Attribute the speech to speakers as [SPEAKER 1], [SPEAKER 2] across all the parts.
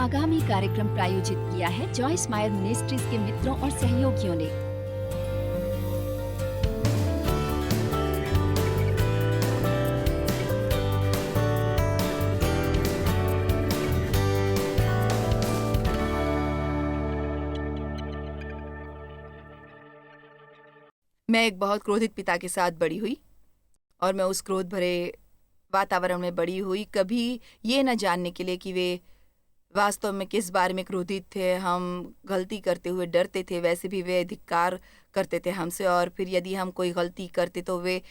[SPEAKER 1] आगामी कार्यक्रम प्रायोजित किया है जॉयस मायर मिनिस्ट्रीज के मित्रों और सहयोगियों ने।
[SPEAKER 2] मैं एक बहुत क्रोधित पिता के साथ बड़ी हुई और मैं उस क्रोध भरे वातावरण में बड़ी हुई, कभी ये न जानने के लिए कि वे वास्तव में किस बारे में क्रोधित थे। हम गलती करते हुए डरते थे, वैसे भी वे धिक्कार करते थे हमसे, और फिर यदि हम कोई गलती करते तो वे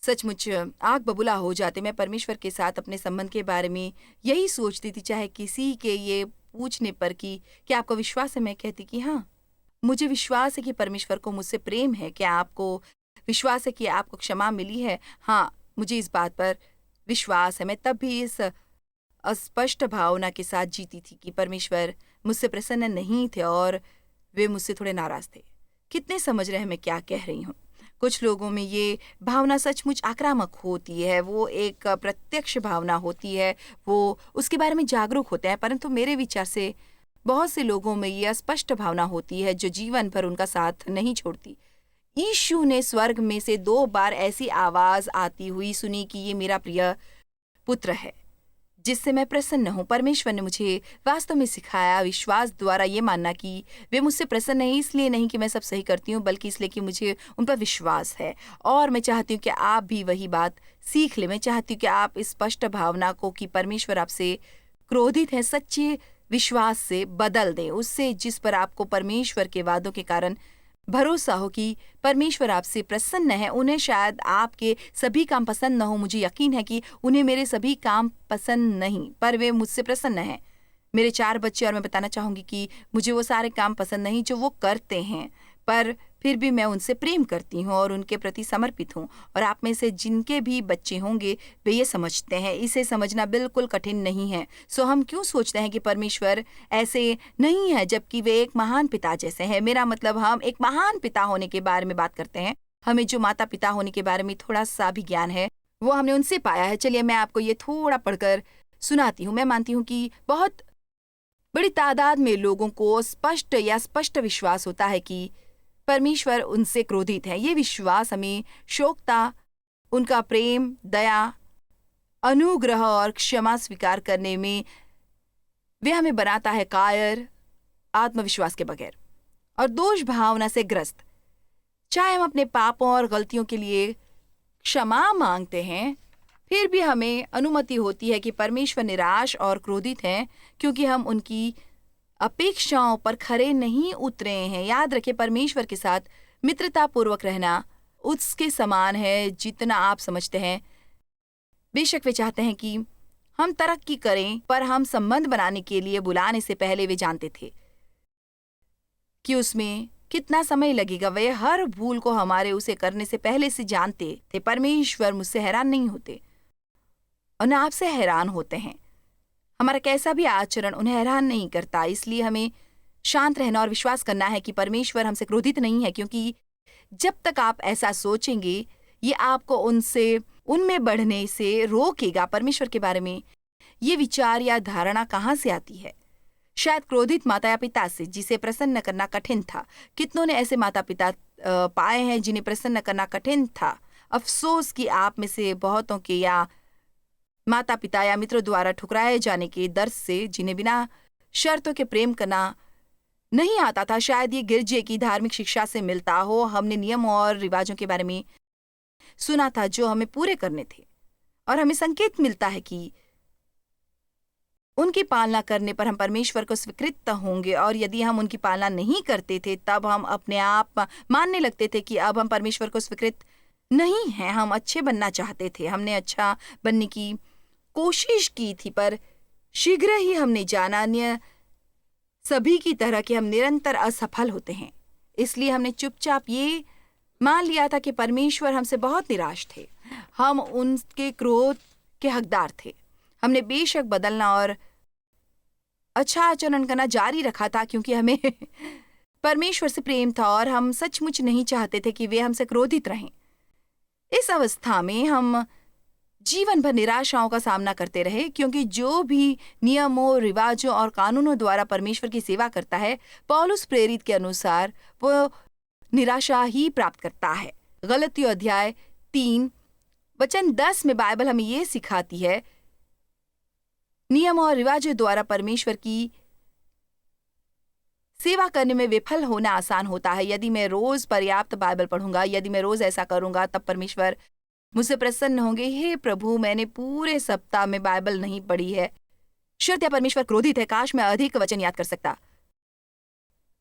[SPEAKER 2] सचमुच आग बबूला हो जाते। मैं परमेश्वर के साथ अपने संबंध के बारे में यही सोचती थी, चाहे किसी के ये पूछने पर कि क्या आपको विश्वास है, मैं कहती कि हाँ, मुझे विश्वास है कि परमेश्वर को मुझसे प्रेम है। क्या आपको विश्वास है कि आपको क्षमा मिली है? हाँ, मुझे इस बात पर विश्वास है। मैं तब भी इस अस्पष्ट भावना के साथ जीती थी कि परमेश्वर मुझसे प्रसन्न नहीं थे और वे मुझसे थोड़े नाराज थे। कितने समझ रहे हैं मैं क्या कह रही हूँ? कुछ लोगों में ये भावना सचमुच आक्रामक होती है, वो एक प्रत्यक्ष भावना होती है, वो उसके बारे में जागरूक होते हैं, परंतु मेरे विचार से बहुत से लोगों में ये अस्पष्ट भावना होती है जो जीवन भर उनका साथ नहीं छोड़ती। यीशु ने स्वर्ग में से 2 बार ऐसी आवाज आती हुई सुनी कि ये मेरा प्रिय पुत्र है जिससे मैं प्रसन्न हूँ। परमेश्वर ने मुझे वास्तव में सिखाया विश्वास द्वारा ये मानना कि वे मुझसे प्रसन्न नहीं, इसलिए नहीं कि मैं सब सही करती हूँ, बल्कि इसलिए कि मुझे उन पर विश्वास है। और मैं चाहती हूँ कि आप भी वही बात सीख लें। मैं चाहती हूँ कि आप इस स्पष्ट भावना को कि परमेश्वर आपसे क्रोधित है, सच्चे विश्वास से बदल दें, उससे जिस पर आपको परमेश्वर के वादों के कारण भरोसा हो कि परमेश्वर आपसे प्रसन्न है। उन्हें शायद आपके सभी काम पसंद न हो, मुझे यकीन है कि उन्हें मेरे सभी काम पसंद नहीं, पर वे मुझसे प्रसन्न हैं। मेरे 4 बच्चे, और मैं बताना चाहूंगी कि मुझे वो सारे काम पसंद नहीं जो वो करते हैं, पर फिर भी मैं उनसे प्रेम करती हूँ और उनके प्रति समर्पित हूँ। और आप में से जिनके भी बच्चे होंगे वे ये समझते हैं। इसे समझना बिल्कुल कठिन नहीं है। सो हम क्यों सोचते हैं कि परमेश्वर ऐसे नहीं है जबकि वे एक महान पिता जैसे हैं? मेरा मतलब, हम एक महान पिता होने के बारे में बात करते हैं। हमें जो माता पिता होने के बारे में थोड़ा सा भी ज्ञान है वो हमने उनसे पाया है। चलिए मैं आपको ये थोड़ा पढ़कर सुनाती हूँ। मैं मानती हूँ कि बहुत बड़ी तादाद में लोगों को स्पष्ट विश्वास होता है कि परमेश्वर उनसे क्रोधित है। ये विश्वास हमें शोकता, उनका प्रेम, दया, अनुग्रह और क्षमा स्वीकार करने में वे हमें बनाता है कायर, आत्मविश्वास के बगैर और दोष भावना से ग्रस्त। चाहे हम अपने पापों और गलतियों के लिए क्षमा मांगते हैं, फिर भी हमें अनुमति होती है कि परमेश्वर निराश और क्रोधित हैं क्योंकि हम उनकी अपेक्षाओं पर खरे नहीं उतरे हैं। याद रखें, परमेश्वर के साथ मित्रता पूर्वक रहना उसके समान है जितना आप समझते हैं। बेशक वे चाहते हैं कि हम तरक्की करें, पर हम संबंध बनाने के लिए बुलाने से पहले वे जानते थे कि उसमें कितना समय लगेगा। वे हर भूल को हमारे उसे करने से पहले से जानते थे। परमेश्वर मुझसे हैरान नहीं होते और न आपसे हैरान होते हैं। हमारा कैसा भी आचरण उन्हें हैरान नहीं करता। इसलिए हमें शांत रहना और विश्वास करना है कि परमेश्वर हमसे क्रोधित नहीं है, क्योंकि जब तक आप ऐसा सोचेंगे ये आपको उनमें बढ़ने से रोकेगा। परमेश्वर के बारे में ये विचार या धारणा कहाँ से आती है? शायद क्रोधित माता या पिता से, जिसे प्रसन्न करना कठिन था। कितनों ने ऐसे माता पिता पाए हैं जिन्हें प्रसन्न करना कठिन था। अफसोस कि आप में से बहुतों के या माता पिता या मित्रों द्वारा ठुकराए जाने के दर्द से, जिन्हें बिना शर्तों के प्रेम करना नहीं आता था। शायद ये गिरजे की धार्मिक शिक्षा से मिलता हो। हमने नियम और रिवाजों के बारे में सुना था जो हमें पूरे करने थे, और हमें संकेत मिलता है कि उनकी पालना करने पर हम परमेश्वर को स्वीकृत होंगे। और यदि हम उनकी पालना नहीं करते थे तब हम अपने आप मानने लगते थे कि अब हम परमेश्वर को स्वीकृत नहीं हैं। हम अच्छे बनना चाहते थे, हमने अच्छा बनने की कोशिश की थी, पर शीघ्र ही हमने जाना अन्य सभी की तरह कि हम निरंतर असफल होते हैं। इसलिए हमने चुपचाप ये मान लिया था कि परमेश्वर हमसे बहुत निराश थे। हम उनके क्रोध के हकदार थे। हमने बेशक बदलना और अच्छा आचरण करना जारी रखा था क्योंकि हमें परमेश्वर से प्रेम था और हम सचमुच नहीं चाहते थे कि वे हमसे क्रोधित रहें। इस अवस्था में हम जीवन भर निराशाओं का सामना करते रहे, क्योंकि जो भी नियमों, रिवाजों और कानूनों द्वारा परमेश्वर की सेवा करता है, पौलुस प्रेरित के अनुसार वो निराशा ही प्राप्त करता है। गलतियों अध्याय 3 वचन 10 में बाइबल हमें ये सिखाती है, नियम और रिवाजों द्वारा परमेश्वर की सेवा करने में विफल होना आसान होता है। यदि मैं रोज पर्याप्त बाइबल पढ़ूंगा, यदि मैं रोज ऐसा करूंगा, तब परमेश्वर मुझसे प्रसन्न होंगे। हे प्रभु, मैंने पूरे सप्ताह में बाइबल नहीं पढ़ी है। श्रुत्या परमेश्वर क्रोधित है। काश मैं अधिक वचन याद कर सकता,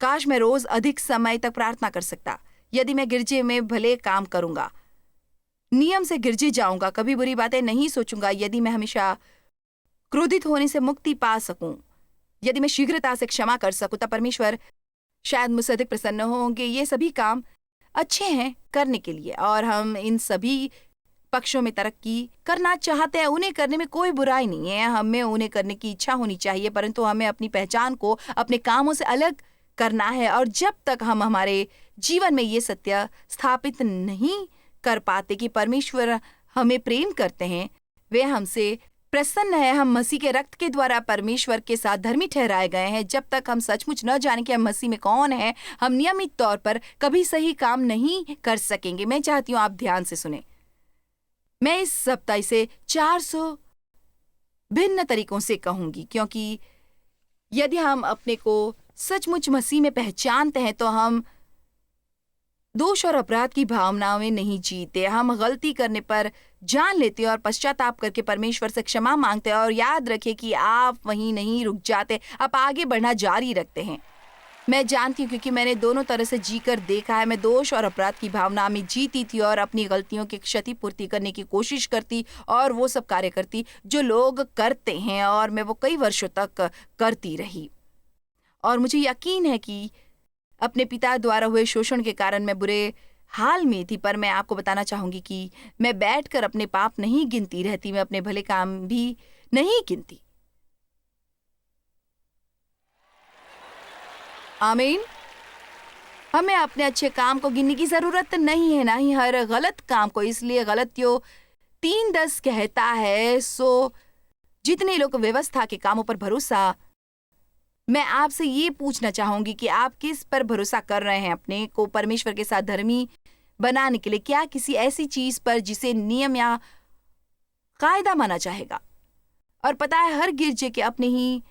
[SPEAKER 2] काश मैं रोज अधिक समय तक प्रार्थना कर सकता। यदि मैं गिरजे में भले काम करूंगा, नियम से गिरजे जाऊंगा, कभी बुरी बातें नहीं सोचूंगा, यदि मैं हमेशा क्रोधित होने से मुक्ति पा सकूं, यदि मैं शीघ्रता से क्षमा कर सकूं, तब परमेश्वर शायद मुझसे अधिक प्रसन्न होंगे। ये सभी काम अच्छे हैं करने के लिए और हम इन सभी पक्षों में तरक्की करना चाहते हैं। उन्हें करने में कोई बुराई नहीं है, हमें उन्हें करने की इच्छा होनी चाहिए, परंतु हमें अपनी पहचान को अपने कामों से अलग करना है। और जब तक हम हमारे जीवन में ये सत्य स्थापित नहीं कर पाते कि परमेश्वर हमें प्रेम करते हैं, वे हमसे प्रसन्न है, हम मसीह के रक्त के द्वारा परमेश्वर के साथ धर्मी ठहराए गए हैं, जब तक हम सचमुच न जाने कि हम मसीह में कौन है, हम नियमित तौर पर कभी सही काम नहीं कर सकेंगे। मैं चाहती हूँ आप ध्यान से सुने। मैं इस सप्ताह इसे 400 भिन्न तरीकों से कहूंगी, क्योंकि यदि हम अपने को सचमुच मसीह में पहचानते हैं तो हम दोष और अपराध की भावनाओं में नहीं जीते। हम गलती करने पर जान लेते और पश्चाताप करके परमेश्वर से क्षमा मांगते हैं। और याद रखें कि आप वहीं नहीं रुक जाते, आप आगे बढ़ना जारी रखते हैं। मैं जानती हूँ, क्योंकि मैंने दोनों तरह से जीकर देखा है। मैं दोष और अपराध की भावना में जीती थी और अपनी गलतियों की क्षतिपूर्ति करने की कोशिश करती और वो सब कार्य करती जो लोग करते हैं, और मैं वो कई वर्षों तक करती रही। और मुझे यकीन है कि अपने पिता द्वारा हुए शोषण के कारण मैं बुरे हाल में थी, पर मैं आपको बताना चाहूंगी कि मैं बैठकर अपने पाप नहीं गिनती रहती, मैं अपने भले काम भी नहीं गिनती। आमीन। हमें अपने अच्छे काम को गिनने की जरूरत नहीं है, ना ही हर गलत काम को। इसलिए गलतियों 3:10 कहता है, सो जितने लोग व्यवस्था के कामों पर भरोसा, मैं आपसे ये पूछना चाहूंगी कि आप किस पर भरोसा कर रहे हैं अपने को परमेश्वर के साथ धर्मी बनाने के लिए? क्या किसी ऐसी चीज पर जिसे नियम या कायदा माना जाएगा? और पता है, हर गिरजे के अपने ही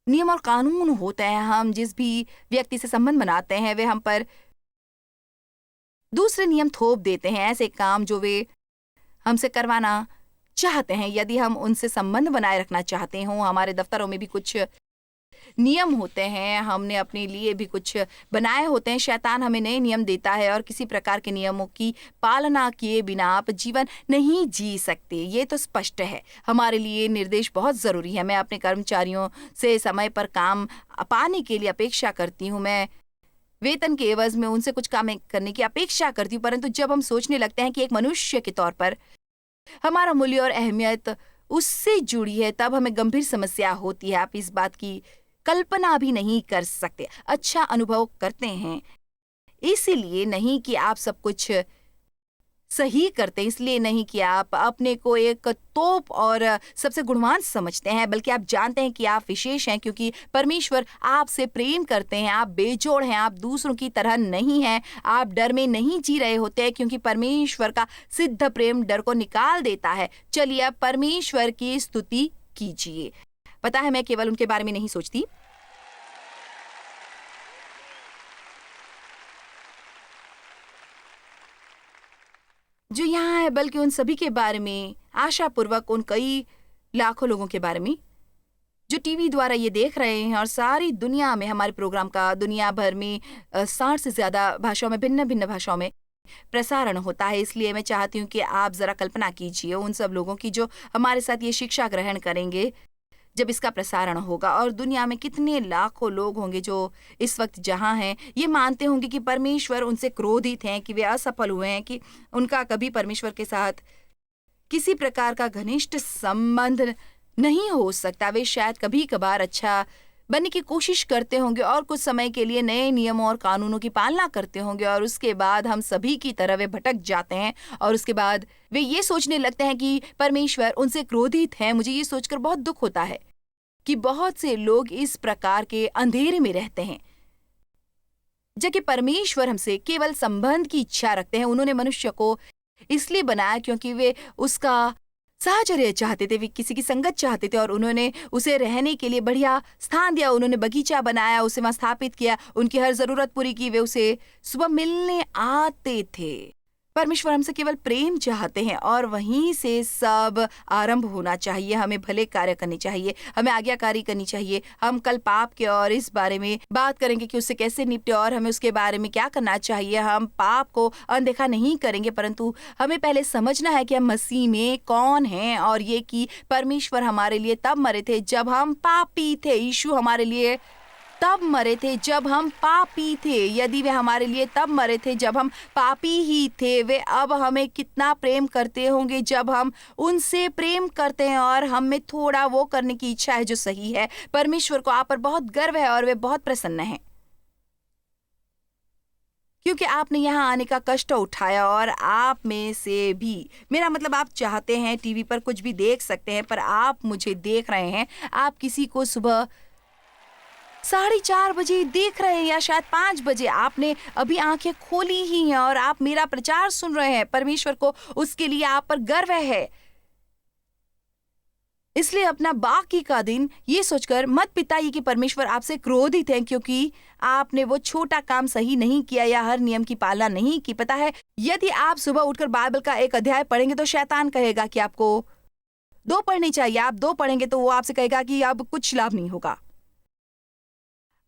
[SPEAKER 2] नियम और कानून होते हैं। हम जिस भी व्यक्ति से संबंध बनाते हैं, वे हम पर दूसरे नियम थोप देते हैं, ऐसे काम जो वे हमसे करवाना चाहते हैं। यदि हम उनसे संबंध बनाए रखना चाहते हों, हमारे दफ्तरों में भी कुछ नियम होते हैं, हमने अपने लिए भी कुछ बनाए होते हैं। शैतान हमें नए नियम देता है और किसी प्रकार के नियमों की पालना किए बिना आप जीवन नहीं जी सकते। ये तो स्पष्ट है। हमारे लिए निर्देश बहुत ज़रूरी है। मैं अपने कर्मचारियों से समय पर काम पाने के लिए अपेक्षा करती हूँ। मैं वेतन के एवज में उनसे कुछ काम करने की अपेक्षा करती हूँ, परंतु जब हम सोचने लगते हैं कि एक मनुष्य के तौर पर हमारा मूल्य और अहमियत उससे जुड़ी है, तब हमें गंभीर समस्या होती है। आप इस बात की कल्पना भी नहीं कर सकते। अच्छा अनुभव करते हैं इसीलिए नहीं कि आप सब कुछ सही करते, इसलिए नहीं कि आप अपने को एक तोप और सबसे गुणवान समझते हैं, बल्कि आप जानते हैं कि आप विशेष हैं, क्योंकि परमेश्वर आपसे प्रेम करते हैं। आप बेजोड़ हैं, आप दूसरों की तरह नहीं हैं। आप डर में नहीं जी रहे होते हैं, क्योंकि परमेश्वर का सिद्ध प्रेम डर को निकाल देता है। चलिए अब परमेश्वर की स्तुति कीजिए। पता है, मैं केवल उनके बारे में नहीं सोचती, जो यहाँ है, बल्कि उन सभी के बारे में, आशापूर्वक उन कई लाखों लोगों के बारे में जो टीवी द्वारा ये देख रहे हैं। और सारी दुनिया में हमारे प्रोग्राम का दुनिया भर में 60 से ज़्यादा भाषाओं में, भिन्न भिन्न भाषाओं में प्रसारण होता है। इसलिए मैं चाहती हूँ कि आप ज़रा कल्पना कीजिए उन सब लोगों की जो हमारे साथ ये शिक्षा ग्रहण करेंगे जब इसका प्रसारण होगा। और दुनिया में कितने लाखों लोग होंगे जो इस वक्त जहाँ हैं, ये मानते होंगे कि परमेश्वर उनसे क्रोधित हैं, कि वे असफल हुए हैं, कि उनका कभी परमेश्वर के साथ किसी प्रकार का घनिष्ठ संबंध नहीं हो सकता। वे शायद कभी कभार अच्छा बनने की कोशिश करते होंगे और कुछ समय के लिए नए नियमों और कानूनों की पालना करते होंगे और उसके बाद हम सभी की तरह वे भटक जाते हैं और उसके बाद वे ये सोचने लगते हैं कि परमेश्वर उनसे क्रोधित है। मुझे ये सोचकर बहुत दुख होता है कि बहुत से लोग इस प्रकार के अंधेरे में रहते हैं, जबकि परमेश्वर हमसे केवल संबंध की इच्छा रखते हैं। उन्होंने मनुष्य को इसलिए बनाया क्योंकि वे उसका साहचर्य चाहते थे, वे किसी की संगत चाहते थे और उन्होंने उसे रहने के लिए बढ़िया स्थान दिया। उन्होंने बगीचा बनाया, उसे वहां स्थापित किया, उनकी हर जरूरत पूरी की। वे उसे सुबह मिलने आते थे। परमेश्वर हमसे केवल प्रेम चाहते हैं और वहीं से सब आरंभ होना चाहिए। हमें भले कार्य करने चाहिए, हमें आज्ञाकारी करनी चाहिए। हम कल पाप के और इस बारे में बात करेंगे कि उससे कैसे निपटे और हमें उसके बारे में क्या करना चाहिए। हम पाप को अनदेखा नहीं करेंगे, परंतु हमें पहले समझना है कि हम मसीह में कौन हैं और ये कि परमेश्वर हमारे लिए तब मरे थे जब हम पापी थे। यीशु हमारे लिए तब मरे थे जब हम पापी थे। यदि वे हमारे लिए तब मरे थे जब हम पापी ही थे, वे अब हमें कितना प्रेम करते होंगे जब हम उनसे प्रेम करते हैं और हम में थोड़ा वो करने की इच्छा है जो सही है। परमेश्वर को आप पर बहुत गर्व है और वे बहुत प्रसन्न हैं क्योंकि आपने यहाँ आने का कष्ट उठाया। और आप में से भी, मेरा मतलब आप चाहते हैं टीवी पर कुछ भी देख सकते हैं, पर आप मुझे देख रहे हैं। आप किसी को सुबह 4:30 बजे देख रहे हैं या शायद 5 बजे। आपने अभी आंखें खोली ही हैं और आप मेरा प्रचार सुन रहे हैं। परमेश्वर को उसके लिए आप पर गर्व है। इसलिए अपना बाकी का दिन ये सोचकर मत बिताइए कि परमेश्वर आपसे क्रोधित है क्योंकि आपने वो छोटा काम सही नहीं किया या हर नियम की पालना नहीं की। पता है, यदि आप सुबह उठकर बाइबल का एक अध्याय पढ़ेंगे तो शैतान कहेगा कि आपको 2 पढ़नी चाहिए। आप 2 पढ़ेंगे तो वो आपसे कहेगा कि अब कुछ लाभ नहीं होगा।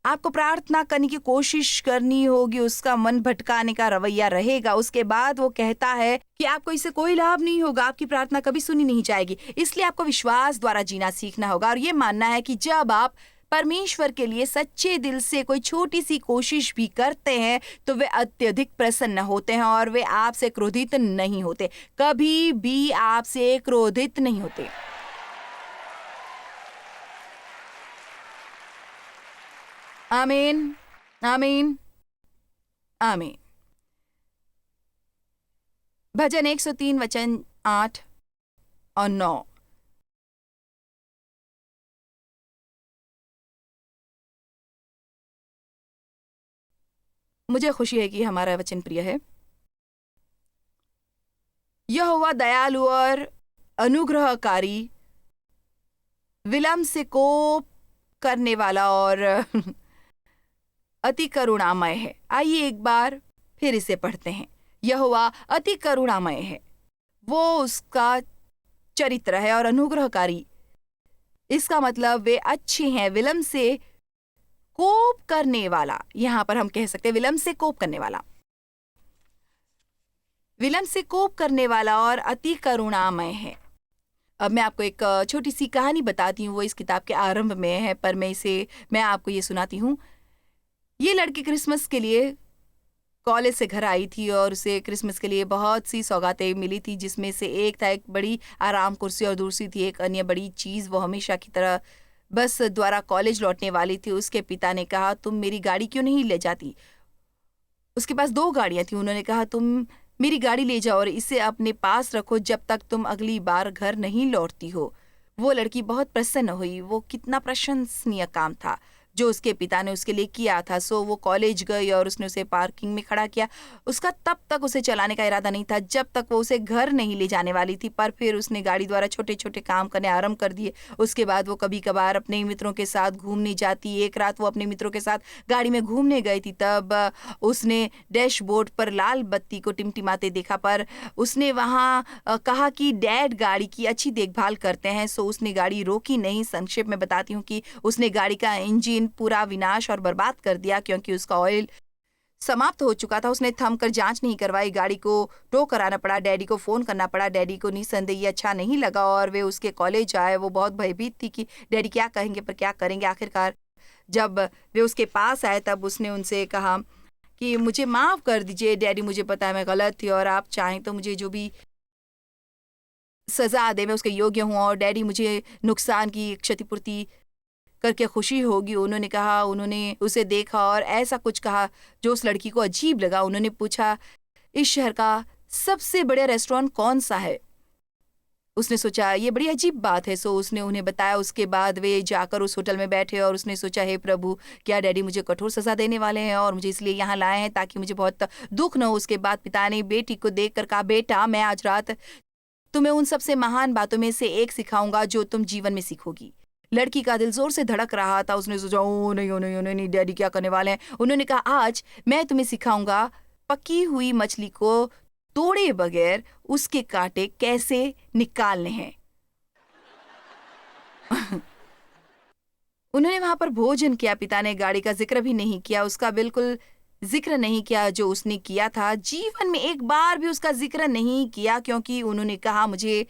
[SPEAKER 2] आपको प्रार्थना करने की कोशिश करनी होगी, उसका मन भटकाने का रवैया रहेगा। उसके बाद वो कहता है कि आपको इससे कोई लाभ नहीं होगा, आपकी प्रार्थना कभी सुनी नहीं जाएगी। इसलिए आपको विश्वास द्वारा जीना सीखना होगा और ये मानना है कि जब आप परमेश्वर के लिए सच्चे दिल से कोई छोटी सी कोशिश भी करते हैं तो वे अत्यधिक प्रसन्न होते हैं और वे आपसे क्रोधित नहीं होते, कभी भी आपसे क्रोधित नहीं होते। आमीन, आमीन, आमीन। भजन 103 वचन 8 और 9। मुझे खुशी है कि हमारा वचन प्रिय है। यहोवा दयालु और अनुग्रहकारी, विलम्ब से कोप करने वाला और अति करुणामय है। आइए एक बार फिर इसे पढ़ते हैं। यहोवा अति करुणामय है, वो उसका चरित्र है, और अनुग्रहकारी, इसका मतलब वे अच्छे हैं। विलम्ब से कोप करने वाला, यहां पर हम कह सकते हैं विलम्ब से कोप करने वाला, विलम्ब से कोप करने वाला और अति करुणामय है। अब मैं आपको एक छोटी सी कहानी बताती हूँ। वो इस किताब के आरंभ में है, पर मैं आपको ये सुनाती हूँ। ये लड़की क्रिसमस के लिए कॉलेज से घर आई थी और उसे क्रिसमस के लिए बहुत सी सौगातें मिली थी, जिसमें से एक था एक बड़ी आराम कुर्सी और दूसरी थी एक अन्य बड़ी चीज़। वो हमेशा की तरह बस द्वारा कॉलेज लौटने वाली थी। उसके पिता ने कहा, तुम मेरी गाड़ी क्यों नहीं ले जाती? उसके पास 2 गाड़ियां थी। उन्होंने कहा, तुम मेरी गाड़ी ले जाओ और इसे अपने पास रखो जब तक तुम अगली बार घर नहीं लौटती हो। वो लड़की बहुत प्रसन्न हुई। वो कितना प्रशंसनीय काम था जो उसके पिता ने उसके लिए किया था। सो वो कॉलेज गई और उसने उसे पार्किंग में खड़ा किया। उसका तब तक उसे चलाने का इरादा नहीं था जब तक वो उसे घर नहीं ले जाने वाली थी, पर फिर उसने गाड़ी द्वारा छोटे छोटे काम करने आरंभ कर दिए। उसके बाद वो कभी कभार अपने मित्रों के साथ घूमने जाती। एक रात वो अपने मित्रों के साथ गाड़ी में घूमने गई थी, तब उसने डैशबोर्ड पर लाल बत्ती को टिमटिमाते देखा, पर उसने वहाँ कहा कि डैड गाड़ी की अच्छी देखभाल करते हैं। सो उसने गाड़ी रोकी नहीं। संक्षेप में बताती हूँ कि उसने गाड़ी का इंजन पूरा विनाश और बर्बाद कर दिया क्योंकि उसका ऑयल समाप्त हो चुका था। उसने थमकर जांच नहीं करवाई। गाड़ी को टो कराना पड़ा, डैडी को फोन करना पड़ा। डैडी को निसंदेह ये अच्छा नहीं लगा और वे उसके कॉलेज आए। वो बहुत भयभीत थी कि डैडी क्या कहेंगे, पर क्या करेंगे। आखिरकार जब वे उसके पास आए तब उसने उनसे कहा कि मुझे माफ कर दीजिए डैडी, मुझे पता है मैं गलत थी और आप चाहें तो मुझे जो भी सजा दे मैं उसके योग्य हूँ, और डैडी मुझे नुकसान की क्षतिपूर्ति करके खुशी होगी। उन्होंने कहा, उन्होंने उसे देखा और ऐसा कुछ कहा जो उस लड़की को अजीब लगा। उन्होंने पूछा, इस शहर का सबसे बड़ा रेस्टोरेंट कौन सा है? उसने सोचा ये बड़ी अजीब बात है, सो उसने उन्हें बताया। उसके बाद वे जाकर उस होटल में बैठे और उसने सोचा, हे प्रभु, क्या डैडी मुझे कठोर सजा देने वाले हैं और मुझे इसलिए यहाँ लाए हैं ताकि मुझे बहुत दुख न हो। उसके बाद पिता ने बेटी को देखकर कहा, बेटा, मैं आज रात तुम्हें उन सबसे महान बातों में से एक सिखाऊंगा जो तुम जीवन में सीखोगी। लड़की का दिल जोर से धड़क रहा था। उसने सोचा, ओ नहीं, ओ नहीं, ओ नहीं, नहीं, डैडी क्या करने वाले हैं? उन्होंने कहा, आज मैं तुम्हें सिखाऊंगा पकी हुई मछली को तोड़े बगैर उसके कांटे कैसे निकालने हैं। उन्होंने वहां पर भोजन किया। पिता ने गाड़ी का जिक्र भी नहीं किया, उसका बिल्कुल जिक्र नहीं किया जो उसने किया था। जीवन में एक बार भी उसका जिक्र नहीं किया, क्योंकि उन्होंने कहा, मुझे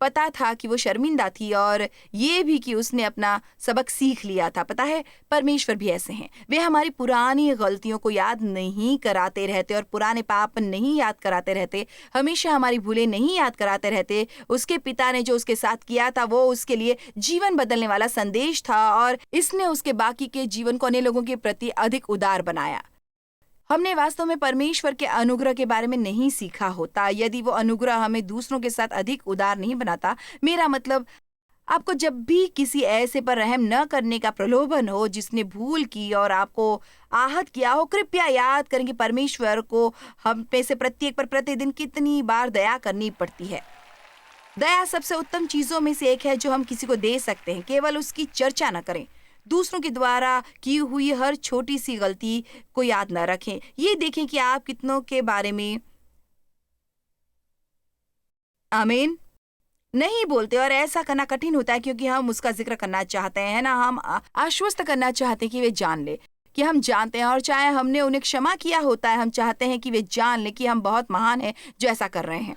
[SPEAKER 2] पता था कि वो शर्मिंदा थी और ये भी कि उसने अपना सबक सीख लिया था। पता है, परमेश्वर भी ऐसे हैं। वे हमारी पुरानी गलतियों को याद नहीं कराते रहते और पुराने पाप नहीं याद कराते रहते, हमेशा हमारी भूलें नहीं याद कराते रहते। उसके पिता ने जो उसके साथ किया था वो उसके लिए जीवन बदलने वाला संदेश था और इसने उसके बाकी के जीवन को अन्य लोगों के प्रति अधिक उदार बनाया। हमने वास्तव में परमेश्वर के अनुग्रह के बारे में नहीं सीखा होता यदि वो अनुग्रह हमें दूसरों के साथ अधिक उदार नहीं बनाता। मेरा मतलब, आपको जब भी किसी ऐसे पर रहम न करने का प्रलोभन हो जिसने भूल की और आपको आहत किया हो, कृपया याद करें कि परमेश्वर को हम में से प्रत्येक पर प्रतिदिन कितनी बार दया करनी पड़ती है। दया सबसे उत्तम चीजों में से एक है जो हम किसी को दे सकते हैं। केवल उसकी चर्चा न करें, दूसरों के द्वारा की हुई हर छोटी सी गलती को याद न रखें। ये देखें कि आप कितनों के बारे में आमीन नहीं बोलते, और ऐसा करना कठिन होता है क्योंकि हम उसका जिक्र करना चाहते हैं, है ना। हम आश्वस्त करना चाहते हैं कि वे जान ले कि हम जानते हैं, और चाहे हमने उन्हें क्षमा किया होता है, हम चाहते हैं कि वे जान ले कि हम बहुत महान हैं जो ऐसा कर रहे हैं।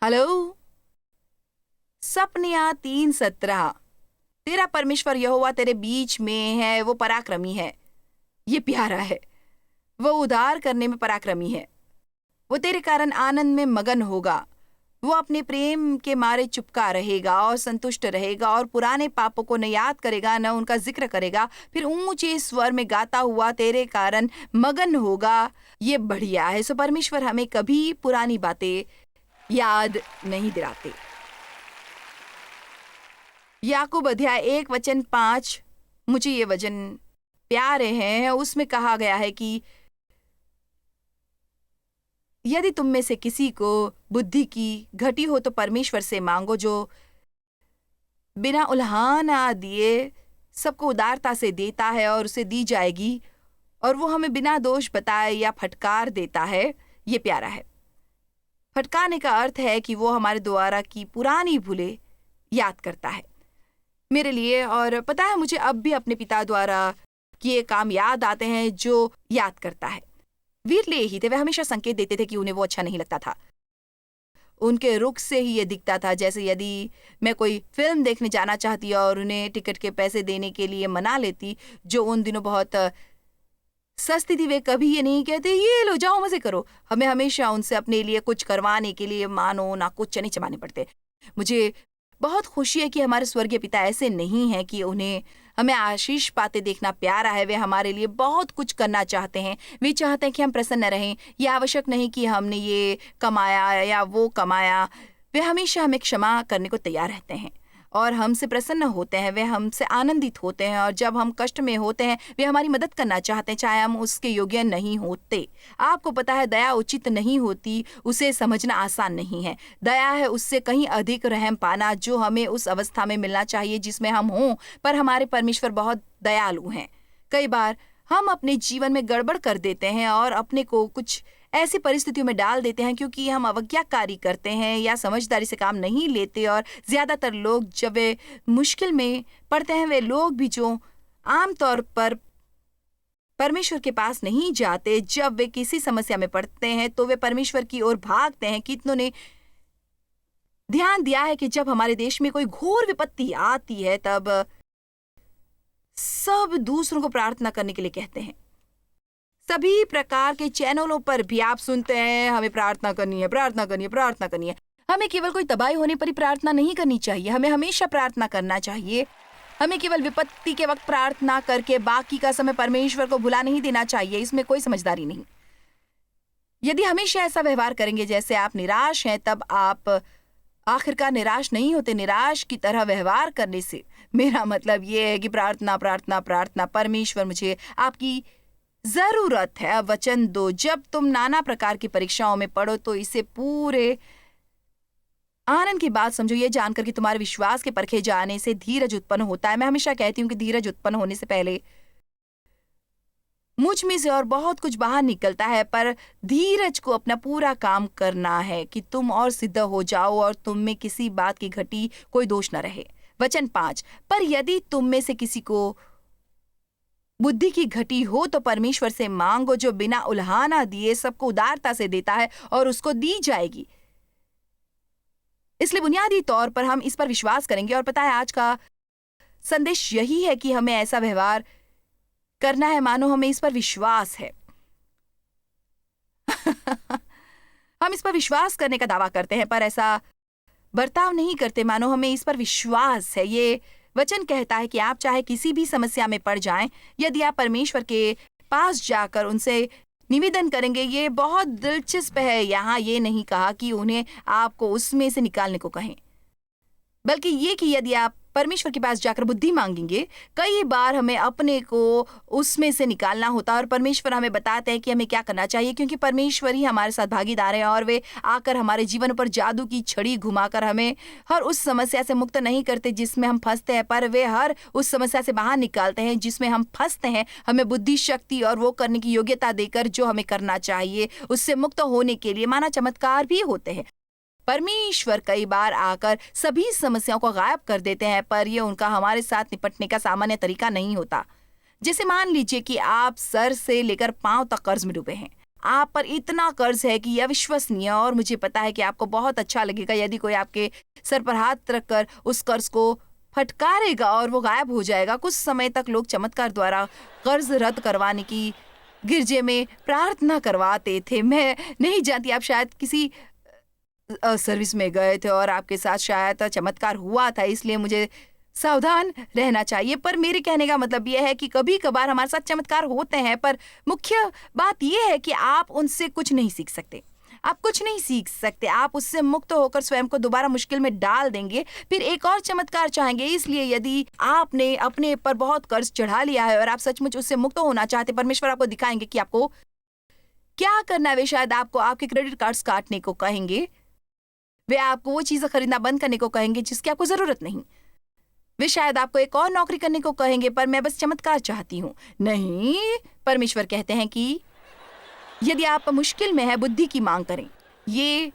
[SPEAKER 2] हेलो, सपनिया 3:17, तेरा परमेश्वर यहोवा तेरे बीच में है, वो पराक्रमी है। ये प्यारा है। वो उद्धार करने में पराक्रमी है। वो तेरे कारण आनंद में मगन होगा। वो अपने प्रेम के मारे चुपका रहेगा और संतुष्ट रहेगा और पुराने पापों को न याद करेगा, न उनका जिक्र करेगा। फिर ऊंचे स्वर में गाता हुआ तेरे कारण मगन होगा। ये बढ़िया है। सो परमेश्वर हमें कभी पुरानी बातें याद नहीं दिलाते। याकूब अध्याय 1:5, मुझे ये वचन प्यारे हैं। उसमें कहा गया है कि यदि तुम में से किसी को बुद्धि की घटी हो तो परमेश्वर से मांगो, जो बिना उल्हाना दिए सबको उदारता से देता है और उसे दी जाएगी, और वो हमें बिना दोष बताए या फटकार देता है। ये प्यारा है। फटकारने का अर्थ है कि वो हमारे द्वारा की पुरानी भूलें याद करता है मेरे लिए। और पता है, मुझे अब भी अपने पिता द्वारा किए काम याद आते हैं जो याद करता है। वीरले ही थे, वे हमेशा संकेत देते थे कि उन्हें वो अच्छा नहीं लगता था। उनके रुख से ही ये दिखता था, जैसे यदि मैं कोई फिल्म देखने जाना चाहती और उन्हें टिकट के पैसे देने के लिए मना लेती, जो उन दिनों बहुत सस्ती थी, वे कभी ये नहीं कहते, ये लो जाओ मजे करो। हमें हमेशा उनसे अपने लिए कुछ करवाने के लिए मानो ना कुछ चने चबाने पड़ते। मुझे बहुत खुशी है कि हमारे स्वर्गीय पिता ऐसे नहीं हैं कि उन्हें हमें आशीष पाते देखना प्यारा है। वे हमारे लिए बहुत कुछ करना चाहते हैं। वे चाहते हैं कि हम प्रसन्न रहें। यह आवश्यक नहीं कि हमने ये कमाया या वो कमाया। वे हमेशा हमें क्षमा करने को तैयार रहते हैं और हमसे प्रसन्न होते हैं। वे हमसे आनंदित होते हैं, और जब हम कष्ट में होते हैं वे हमारी मदद करना चाहते हैं, चाहे हम उसके योग्य नहीं होते। आपको पता है, दया उचित नहीं होती, उसे समझना आसान नहीं है। दया है उससे कहीं अधिक रहम पाना, जो हमें उस अवस्था में मिलना चाहिए जिसमें हम हों। पर हमारे परमेश्वर बहुत दयालु हैं। कई बार हम अपने जीवन में गड़बड़ कर देते हैं और अपने को कुछ ऐसी परिस्थितियों में डाल देते हैं क्योंकि हम अवज्ञाकारी करते हैं या समझदारी से काम नहीं लेते। और ज्यादातर लोग जब वे मुश्किल में पड़ते हैं, वे लोग भी जो आमतौर पर परमेश्वर के पास नहीं जाते, जब वे किसी समस्या में पड़ते हैं तो वे परमेश्वर की ओर भागते हैं। कितनों ने ध्यान दिया है कि जब हमारे देश में कोई घोर विपत्ति आती है तब सब दूसरों को प्रार्थना करने के लिए कहते हैं। सभी प्रकार के चैनलों पर भी आप सुनते हैं, हमें प्रार्थना करनी है, प्रार्थना करनी है, प्रार्थना करनी है। हमें केवल कोई तबाही होने पर ही प्रार्थना नहीं करनी चाहिए, हमें हमेशा प्रार्थना करना चाहिए। हमें केवल विपत्ति के वक्त प्रार्थना करके बाकी का समय परमेश्वर को भुला नहीं देना चाहिए, इसमें कोई समझदारी नहीं। यदि हमेशा ऐसा व्यवहार करेंगे जैसे आप निराश हैं, तब आप आखिरकार निराश नहीं होते। निराश की तरह व्यवहार करने से मेरा मतलब ये है कि प्रार्थना प्रार्थना प्रार्थना, परमेश्वर मुझे आपकी जरूरत है। अब वचन 2, जब तुम नाना प्रकार की परीक्षाओं में पढ़ो तो इसे पूरे आनंद की बात समझो, ये जानकर कि तुम्हारे विश्वास के परखे जाने से धीरज उत्पन्न होता है। मैं हमेशा कहती हूँ कि धीरज उत्पन्न होने से पहले मुझ में से और बहुत कुछ बाहर निकलता है, पर धीरज को अपना पूरा काम करना है कि तुम और सिद्ध हो जाओ और तुम में किसी बात की घटी कोई दोष न रहे। वचन 5, पर यदि तुम में से किसी को बुद्धि की घटी हो तो परमेश्वर से मांगो, जो बिना उल्हाना दिए सबको उदारता से देता है और उसको दी जाएगी। इसलिए बुनियादी तौर पर हम इस पर विश्वास करेंगे। और पता है, आज का संदेश यही है कि हमें ऐसा व्यवहार करना है मानो हमें इस पर विश्वास है। हम इस पर विश्वास करने का दावा करते हैं पर ऐसा बर्ताव नहीं करते मानो हमें इस पर विश्वास है। ये वचन कहता है कि आप चाहे किसी भी समस्या में पड़ जाएं, यदि आप परमेश्वर के पास जाकर उनसे निवेदन करेंगे। ये बहुत दिलचस्प है, यहाँ ये नहीं कहा कि उन्हें आपको उसमें से निकालने को कहें, बल्कि ये कि यदि आप परमेश्वर के पास जाकर बुद्धि मांगेंगे। कई बार हमें अपने को उसमें से निकालना होता है और परमेश्वर हमें बताते हैं कि हमें क्या करना चाहिए, क्योंकि परमेश्वर ही हमारे साथ भागीदार है और वे आकर हमारे जीवन पर जादू की छड़ी घुमाकर हमें हर उस समस्या से मुक्त नहीं करते जिसमें हम फंसते हैं, पर वे हर उस समस्या से बाहर निकालते हैं जिसमें हम फंसते हैं। हमें बुद्धि, शक्ति और वो करने की योग्यता देकर जो हमें करना चाहिए उससे मुक्त होने के लिए माना चमत्कार भी होते हैं। परमेश्वर कई बार आकर सभी समस्याओं को गायब कर देते हैं, पर यह उनका हमारे साथ निपटने का सामान्य तरीका नहीं होता। जैसे मान लीजिए कि आप सर से लेकर पांव तक कर्ज में डूबे हैं। आप पर इतना कर्ज है कि यह अविश्वसनीय, और मुझे पता है कि आपको बहुत अच्छा लगेगा यदि कोई आपके सर पर हाथ रखकर उस कर्ज को फटकारेगा और वो गायब हो जाएगा। कुछ समय तक लोग चमत्कार द्वारा कर्ज रद्द करवाने की गिरजे में प्रार्थना करवाते थे। मैं नहीं जानती, आप शायद किसी सर्विस में गए थे और आपके साथ शायद चमत्कार हुआ था, इसलिए मुझे सावधान रहना चाहिए। पर मेरे कहने का मतलब यह है कि कभी कभार हमारे साथ चमत्कार होते हैं, पर मुख्य बात यह है कि आप उनसे कुछ नहीं सीख सकते। आप कुछ नहीं सीख सकते। आप उससे मुक्त होकर स्वयं को दोबारा मुश्किल में डाल देंगे, फिर एक और चमत्कार चाहेंगे। इसलिए यदि आपने अपने पर बहुत कर्ज चढ़ा लिया है और आप सचमुच उससे मुक्त होना चाहते, परमेश्वर आपको दिखाएंगे कि आपको क्या करना है। वे शायद आपको आपके क्रेडिट कार्ड्स काटने को कहेंगे, वे आपको वो चीजें खरीदना बंद करने को कहेंगे जिसकी आपको जरूरत नहीं। वे शायद आपको एक और नौकरी करने को कहेंगे, पर मैं बस चमत्कार चाहती हूँ। नहीं, परमेश्वर कहते हैं कि यदि आप मुश्किल में है, बुद्धि की मांग करें। ये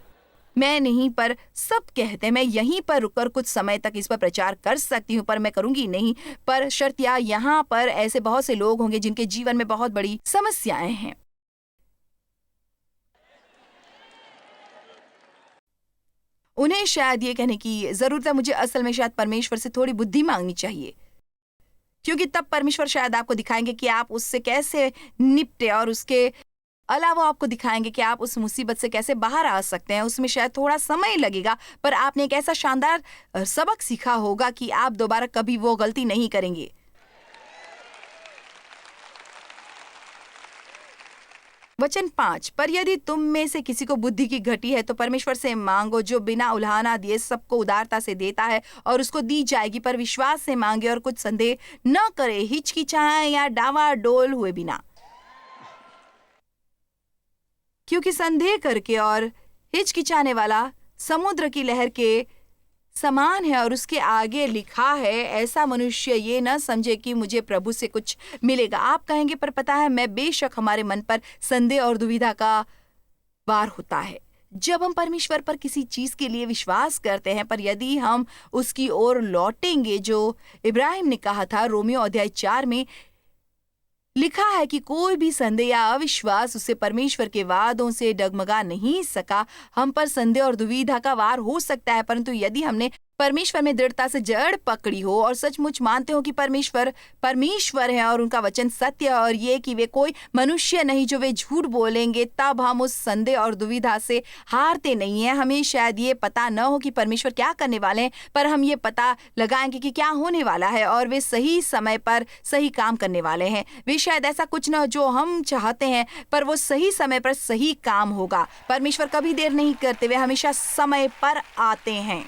[SPEAKER 2] मैं नहीं, पर सब कहते हैं। मैं यहीं पर रुककर कुछ समय तक इस पर प्रचार कर सकती हूँ, पर मैं करूंगी नहीं। पर शर्त यहाँ पर ऐसे बहुत से लोग होंगे जिनके जीवन में बहुत बड़ी समस्याएं हैं। उन्हें शायद ये कहने की जरूरत है, मुझे असल में शायद परमेश्वर से थोड़ी बुद्धि मांगनी चाहिए, क्योंकि तब परमेश्वर शायद आपको दिखाएंगे कि आप उससे कैसे निपटे, और उसके अलावा आपको दिखाएंगे कि आप उस मुसीबत से कैसे बाहर आ सकते हैं। उसमें शायद थोड़ा समय लगेगा, पर आपने एक ऐसा शानदार सबक सीखा होगा कि आप दोबारा कभी वो गलती नहीं करेंगे। वचन 5, पर यदि तुम में से किसी को बुद्धि की घटी है तो परमेश्वर से मांगो, जो बिना उल्हाना दिए सबको उदारता से देता है और उसको दी जाएगी। पर विश्वास से मांगे और कुछ संदेह न करे, हिचकिचाए या डावाडोल हुए बिना, क्योंकि संदेह करके और हिचकिचाने वाला समुद्र की लहर के समान है। और उसके आगे लिखा है, ऐसा मनुष्य ये न समझे कि मुझे प्रभु से कुछ मिलेगा। आप कहेंगे, पर पता है, मैं बेशक हमारे मन पर संदेह और दुविधा का वार होता है जब हम परमेश्वर पर किसी चीज के लिए विश्वास करते हैं, पर यदि हम उसकी ओर लौटेंगे जो इब्राहिम ने कहा था, रोमियो अध्याय 4 में लिखा है कि कोई भी संदेह या अविश्वास उससे परमेश्वर के वादों से डगमगा नहीं सका। हम पर संदेह और दुविधा का वार हो सकता है, परंतु यदि हमने परमेश्वर में दृढ़ता से जड़ पकड़ी हो और सचमुच मानते हो कि परमेश्वर है और उनका वचन सत्य है और ये कि वे कोई मनुष्य नहीं जो वे झूठ बोलेंगे, तब हम उस संदेह और दुविधा से हारते नहीं हैं। हमें शायद ये पता न हो कि परमेश्वर क्या करने वाले हैं, पर हम ये पता लगाएंगे कि क्या होने वाला है और वे सही समय पर सही काम करने वाले हैं। वे शायद ऐसा कुछ न जो हम चाहते हैं, पर वो सही समय पर सही काम होगा। परमेश्वर कभी देर नहीं करते, वे हमेशा समय पर आते हैं।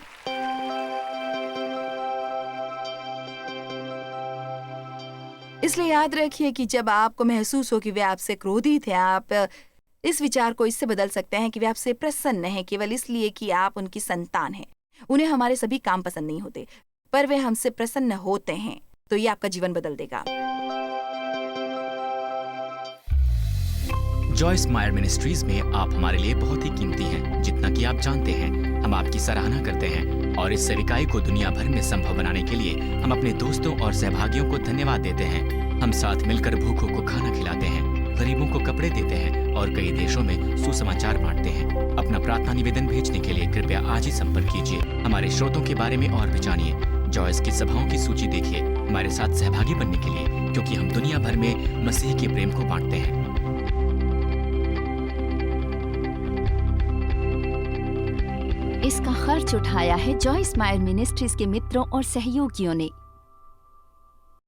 [SPEAKER 2] इसलिए याद रखिए कि जब आपको महसूस हो कि वे आपसे क्रोधित हैं, आप इस विचार को इससे बदल सकते हैं कि वे आपसे प्रसन्न हैं केवल इसलिए कि आप उनकी संतान हैं। उन्हें हमारे सभी काम पसंद नहीं होते, पर वे हमसे प्रसन्न होते हैं, तो ये आपका जीवन बदल देगा।
[SPEAKER 3] जॉयस मायर मिनिस्ट्रीज में आप हमारे लिए बहुत ही कीमती हैं, जितना कि आप जानते हैं। हम आपकी सराहना करते हैं और इस सेविकाई को दुनिया भर में संभव बनाने के लिए हम अपने दोस्तों और सहभागियों को धन्यवाद देते हैं। हम साथ मिलकर भूखों को खाना खिलाते हैं, गरीबों को कपड़े देते हैं और कई देशों में सुसमाचार बांटते हैं। अपना प्रार्थना निवेदन भेजने के लिए कृपया आज ही संपर्क कीजिए। हमारे स्रोतों के बारे में और भी जानिए। जॉयस की सभाओं की सूची देखिए हमारे साथ सहभागी बनने के लिए, क्योंकि हम दुनिया भर में मसीह के प्रेम को बांटते हैं।
[SPEAKER 1] इसका खर्च उठाया है जॉयस मायर मिनिस्ट्रीज के मित्रों और सहयोगियों ने।